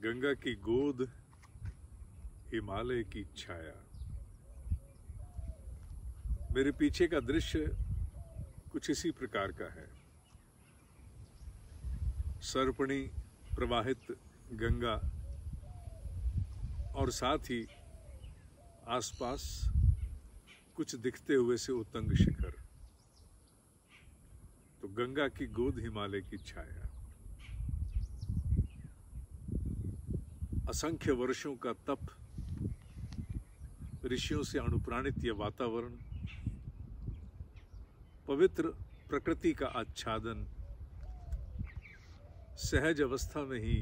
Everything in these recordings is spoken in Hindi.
गंगा की गोद, हिमालय की छाया। मेरे पीछे का दृश्य कुछ इसी प्रकार का है। सर्पणी प्रवाहित गंगा और साथ ही आसपास कुछ दिखते हुए से उतंग शिखर। तो गंगा की गोद, हिमालय की छाया। असंख्य वर्षों का तप, ऋषियों से अनुप्राणित यह वातावरण, पवित्र प्रकृति का आच्छादन, सहज अवस्था में ही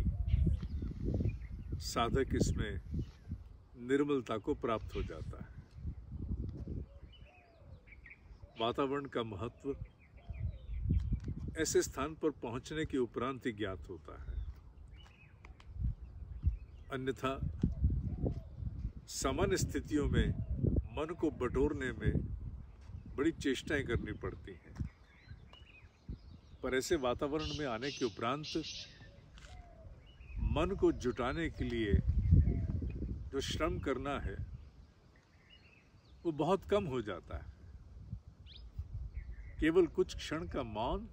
साधक इसमें निर्मलता को प्राप्त हो जाता है। वातावरण का महत्व ऐसे स्थान पर पहुंचने के उपरांत ही ज्ञात होता है। अन्यथा सामान्य स्थितियों में मन को बटोरने में बड़ी चेष्टाएं करनी पड़ती हैं, पर ऐसे वातावरण में आने के उपरांत मन को जुटाने के लिए जो श्रम करना है वो बहुत कम हो जाता है। केवल कुछ क्षण का मौन,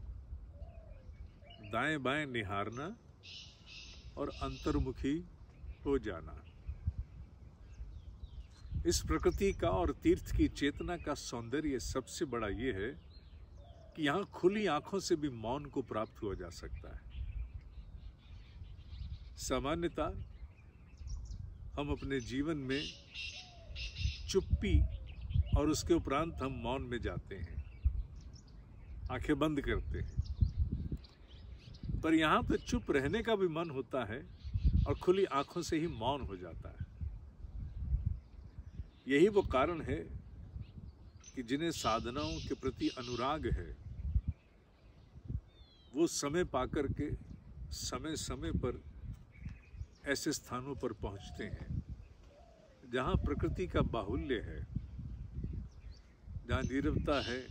दाएं बाएं निहारना और अंतर्मुखी हो जाना। इस प्रकृति का और तीर्थ की चेतना का सौंदर्य सबसे बड़ा ये है कि यहाँ खुली आंखों से भी मौन को प्राप्त हुआ जा सकता है। सामान्यतः हम अपने जीवन में चुप्पी और उसके उपरांत हम मौन में जाते हैं, आंखें बंद करते हैं, पर यहाँ तो चुप रहने का भी मन होता है और खुली आंखों से ही मौन हो जाता है। यही वो कारण है कि जिन्हें साधनाओं के प्रति अनुराग है वो समय पाकर के समय समय पर ऐसे स्थानों पर पहुंचते हैं जहां प्रकृति का बाहुल्य है, जहां नीरवता है,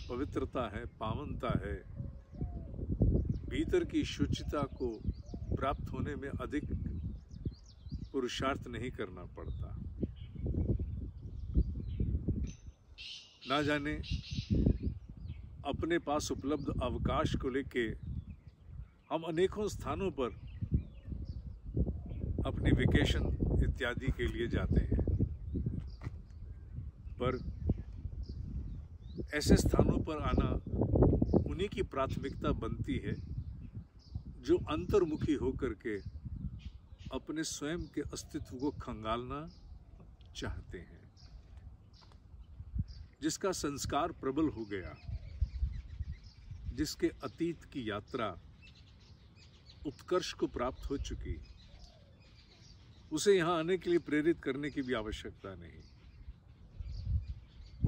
पवित्रता है, पावनता है, भीतर की शुचिता को प्राप्त होने में अधिक पुरुषार्थ नहीं करना पड़ता। ना जाने अपने पास उपलब्ध अवकाश को लेके हम अनेकों स्थानों पर अपनी वेकेशन इत्यादि के लिए जाते हैं, पर ऐसे स्थानों पर आना उन्हीं की प्राथमिकता बनती है जो अंतर्मुखी होकर के अपने स्वयं के अस्तित्व को खंगालना चाहते हैं, जिसका संस्कार प्रबल हो गया, जिसके अतीत की यात्रा उत्कर्ष को प्राप्त हो चुकी, उसे यहाँ आने के लिए प्रेरित करने की भी आवश्यकता नहीं।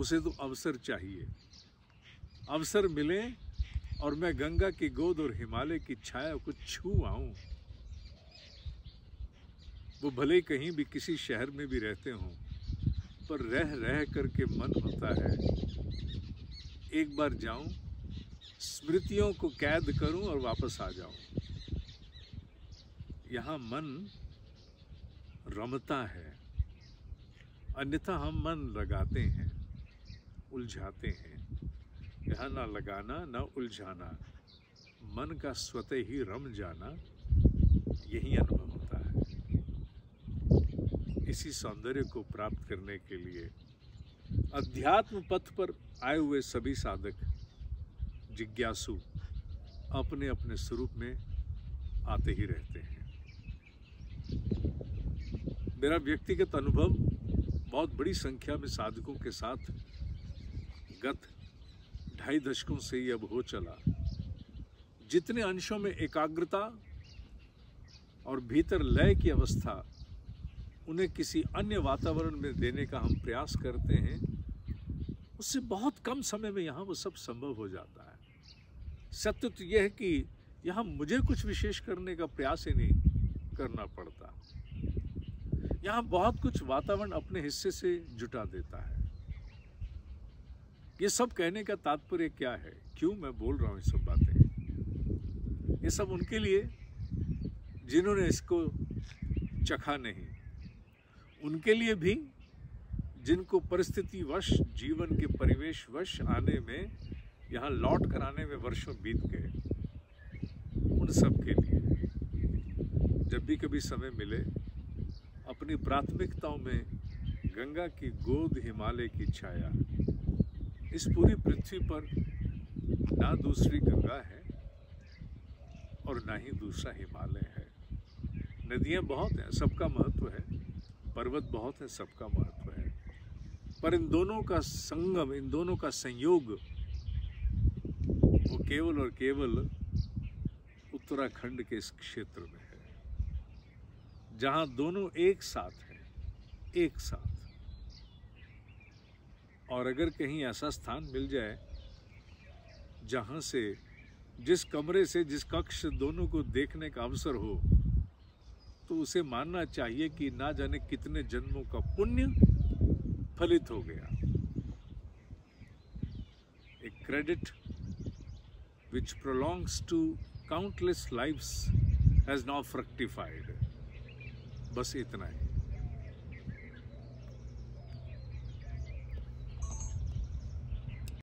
उसे तो अवसर चाहिए। अवसर मिले और मैं गंगा की गोद और हिमालय की छाया को छू आऊं। वो भले कहीं भी किसी शहर में भी रहते हों, पर रह रह करके मन होता है एक बार जाऊं, स्मृतियों को कैद करूं और वापस आ जाऊं। यहाँ मन रमता है, अन्यथा हम मन लगाते हैं, उलझाते हैं। यहाँ ना लगाना ना उलझाना, मन का स्वतः ही रम जाना, यही अनुभव होता है। इसी सौंदर्य को प्राप्त करने के लिए अध्यात्म पथ पर आए हुए सभी साधक, जिज्ञासु अपने अपने स्वरूप में आते ही रहते हैं। मेरा व्यक्तिगत अनुभव बहुत बड़ी संख्या में साधकों के साथ गत 2.5 दशकों से ही अब हो चला। जितने अंशों में एकाग्रता और भीतर लय की अवस्था उन्हें किसी अन्य वातावरण में देने का हम प्रयास करते हैं, उससे बहुत कम समय में यहाँ वो सब संभव हो जाता है। सत्य तो यह है कि यहाँ मुझे कुछ विशेष करने का प्रयास ही नहीं करना पड़ता। यहाँ बहुत कुछ वातावरण अपने हिस्से से जुटा देता है। ये सब कहने का तात्पर्य क्या है, क्यों मैं बोल रहा हूँ ये सब बातें? ये सब उनके लिए जिन्होंने इसको चखा नहीं, उनके लिए भी जिनको परिस्थितिवश, जीवन के परिवेशवश आने में, यहाँ लौट कर आने में वर्षों बीत गए, उन सब के लिए जब भी कभी समय मिले अपनी प्राथमिकताओं में गंगा की गोद, हिमालय की छाया। इस पूरी पृथ्वी पर ना दूसरी गंगा है और ना ही दूसरा हिमालय है। नदियाँ बहुत हैं, सबका महत्व है, पर्वत बहुत है, सबका महत्व है, पर इन दोनों का संगम, इन दोनों का संयोग वो केवल और केवल उत्तराखंड के इस क्षेत्र में है, जहाँ दोनों एक साथ हैं, एक साथ। और अगर कहीं ऐसा स्थान मिल जाए जहाँ से, जिस कमरे से, जिस कक्ष से दोनों को देखने का अवसर हो, तो उसे मानना चाहिए कि ना जाने कितने जन्मों का पुण्य फलित हो गया। A credit which prolongs to countless lives has now fructified। बस इतना ही।